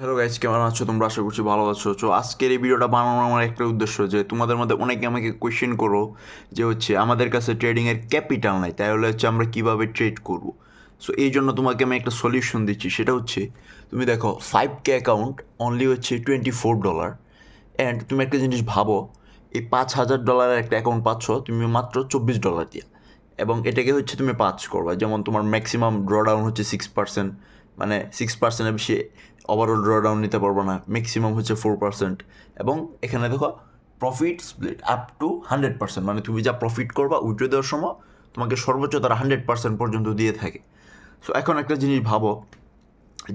Hello guys, কেমন আছো তোমরা? আশা করছি ভালো আছো। তো আজকের এই ভিডিওটা বানানোর আমার একটা উদ্দেশ্য যে তোমাদের মধ্যে অনেকে আমাকে কোয়েশ্চেন করো যে আমাদের কাছে ট্রেডিংয়ের ক্যাপিটাল নাই, তাই হচ্ছে আমরা কিভাবে ট্রেড করব। সো এই জন্য তোমাকে আমি একটা সলিউশন দিচ্ছি, সেটা হচ্ছে তুমি দেখো 5K অ্যাকাউন্ট অনলি হচ্ছে $24। অ্যান্ড তুমি একটা জিনিস ভাবো, এই $5,000 একটা অ্যাকাউন্ট পাচ্ছ তুমি মাত্র $24 দিয়ে, এবং এটাকে তুমি পাঁচ করবা। যেমন তোমার ম্যাক্সিমাম ড্রডাউন হচ্ছে 6%, মানে 6%-এর বেশি ওভারঅল ড্রডাউন নিতে পারবো না, ম্যাক্সিমাম হচ্ছে 4%। এবং এখানে দেখো প্রফিট স্প্লিট আপ টু 100%, মানে তুমি যা প্রফিট করবা উইথড্র দেওয়ার সময় তোমাকে সর্বোচ্চ তারা 100% পর্যন্ত দিয়ে থাকে। সো এখন একটা জিনিস ভাবো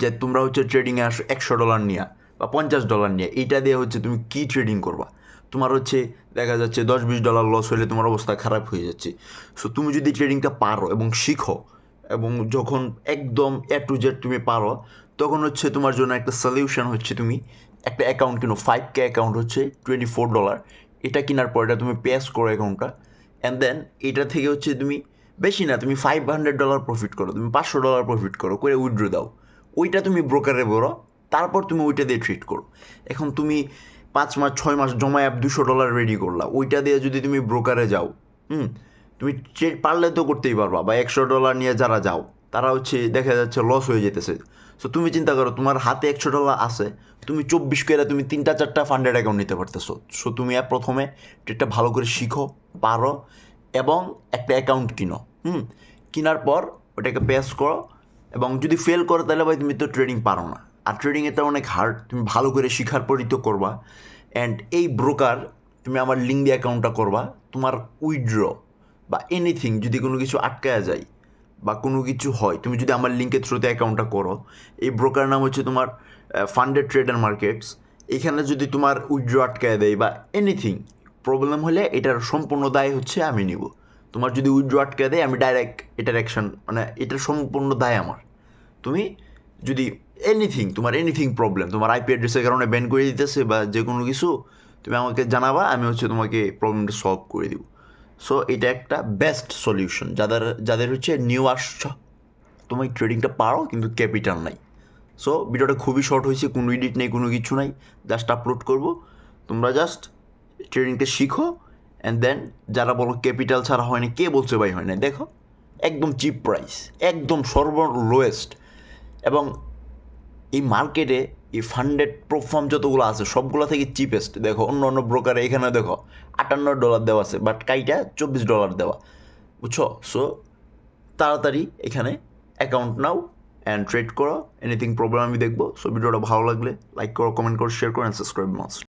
যে তোমরা ট্রেডিংয়ে আসো $100 নিয়ে বা $50 নিয়ে, এইটা দিয়ে তুমি কী ট্রেডিং করবা? তোমার দেখা যাচ্ছে $10-20 লস হলে তোমার অবস্থা খারাপ হয়ে যাচ্ছে। সো তুমি যদি ট্রেডিংটা পারো এবং শিখো, এবং যখন একদম A to Z তুমি পারো, তখন তোমার জন্য একটা সলিউশন তুমি একটা অ্যাকাউন্ট কিনো। 5K অ্যাকাউন্ট হচ্ছে $24। এটা কেনার পর এটা তুমি পেস করো অ্যাকাউন্টটা, অ্যান্ড দেন এটা থেকে তুমি বেশি না, তুমি $500 প্রফিট করো, তুমি $500 প্রফিট করো, করে উইথড্র দাও। ওইটা তুমি ব্রোকারে বলো, তারপর তুমি ওইটা দিয়ে ট্রিট করো। এখন তুমি 5 মাস 6 মাস জমায় $200 রেডি করলা, ওইটা দিয়ে যদি তুমি ব্রোকারে যাও, তুমি ট্রেড পারলে তো করতেই পারবা। বা $100 নিয়ে যারা যাও তারা দেখা যাচ্ছে লস হয়ে যেতেছে। সো তুমি চিন্তা করো, তোমার হাতে $100 আছে, তুমি 24 করে তুমি 3-4টা ফান্ডেড অ্যাকাউন্ট নিতে পারতেছো। সো তুমি প্রথমে ট্রেডটা ভালো করে শিখো, পারো, এবং একটা অ্যাকাউন্ট কিনো। কেনার পর ওটাকে পেস করো, এবং যদি ফেল করো তাহলে ভাই তুমি তো ট্রেডিং পারো না। আর ট্রেডিং এটা অনেক হার্ড, তুমি ভালো করে শিখার পরই তো করবা। অ্যান্ড এই ব্রোকার, তুমি আমার লিঙ্ক দিয়ে অ্যাকাউন্টটা করবা, তোমার উইথড্র বা এনিথিং যদি কোনো কিছু আটকায়া যায় বা কোনো কিছু হয়, তুমি যদি আমার লিঙ্কের থ্রুতে অ্যাকাউন্টটা করো, এই ব্রোকার নাম তোমার ফান্ডেড ট্রেডার মার্কেটস। এখানে যদি তোমার উইথড্র আটকায় দেয় বা এনিথিং প্রবলেম হলে এটার সম্পূর্ণ দায় আমি নিব। তোমার যদি উইথড্র আটকায় দেয়, আমি ডাইরেক্ট এটার অ্যাকশন, মানে এটার সম্পূর্ণ দায় আমার। তুমি যদি তোমার এনিথিং প্রবলেম, তোমার আইপি অ্যাড্রেসের কারণে ব্যান করে দিতেছে বা যে কোনো কিছু, তুমি আমাকে জানাবা, আমি তোমাকে প্রবলেমটা সলভ করে দিব। সো এটা একটা বেস্ট সলিউশন যাদের যাদের নিউ আসছ, তুমি ট্রেডিংটা পারো কিন্তু ক্যাপিটাল নাই। সো ভিডিওটা খুবই শর্ট হয়েছে, কোনো এডিট নেই, কোনো কিছু নাই, জাস্ট আপলোড করবো। তোমরা জাস্ট ট্রেডিংটা শিখো, অ্যান্ড দেন যারা বলো ক্যাপিটাল ছাড়া হয় না, কে বলছে ভাই হয় না? দেখো, একদম চিপ প্রাইস, একদম লোয়েস্ট। এবং এই মার্কেটে এই ফান্ডেড প্ল্যাটফর্ম যতগুলো আছে সবগুলো থেকে চিপেস্ট। দেখো অন্য অন্য ব্রোকারে এখানে দেখো $58 দেওয়া আছে, বাট কাইটা $24 দেওয়া, বুঝছো? সো তাড়াতাড়ি এখানে অ্যাকাউন্ট নাও অ্যান্ড ট্রেড করো। এনিথিং প্রবলেম আমি দেখবো। সো ভিডিওটা ভালো লাগলে লাইক করো, কমেন্ট করো, শেয়ার করো, অ্যান্ড সাবস্ক্রাইব মাস্ট।